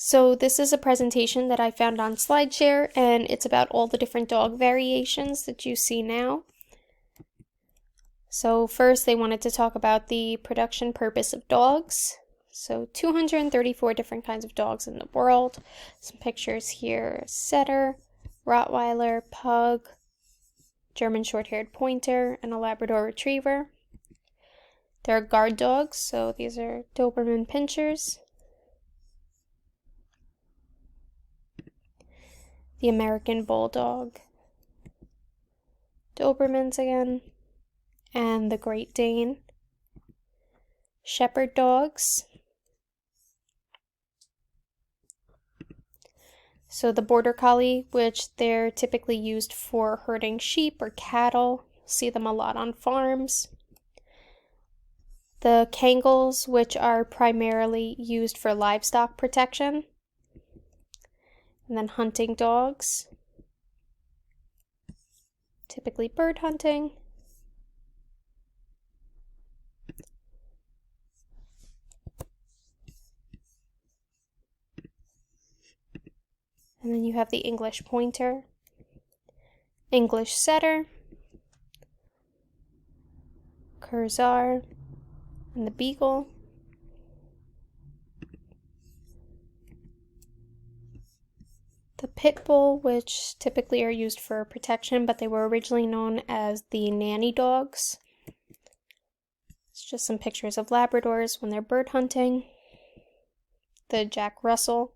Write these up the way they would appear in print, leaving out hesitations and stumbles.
So this is a presentation that I found on Slideshare, and it's about all the different dog variations that you see now. So first they wanted to talk about the production purpose of dogs. So 234 different kinds of dogs in the world. Some pictures here: setter, Rottweiler, pug, German short-haired pointer, and a Labrador retriever. There are guard dogs, so these are Doberman pinschers. The American Bulldog, Dobermans again, and the Great Dane. Shepherd dogs. So the Border Collie, which they're typically used for herding sheep or cattle. See them a lot on farms. The Kangals, which are primarily used for livestock protection. And then hunting dogs, typically bird hunting. And then you have the English pointer, English setter, Kurzar, and the beagle. The pit bull, which typically are used for protection, but they were originally known as the nanny dogs. It's just some pictures of Labradors when they're bird hunting. The Jack Russell.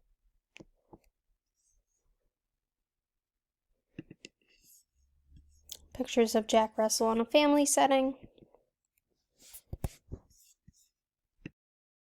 Pictures of Jack Russell in a family setting.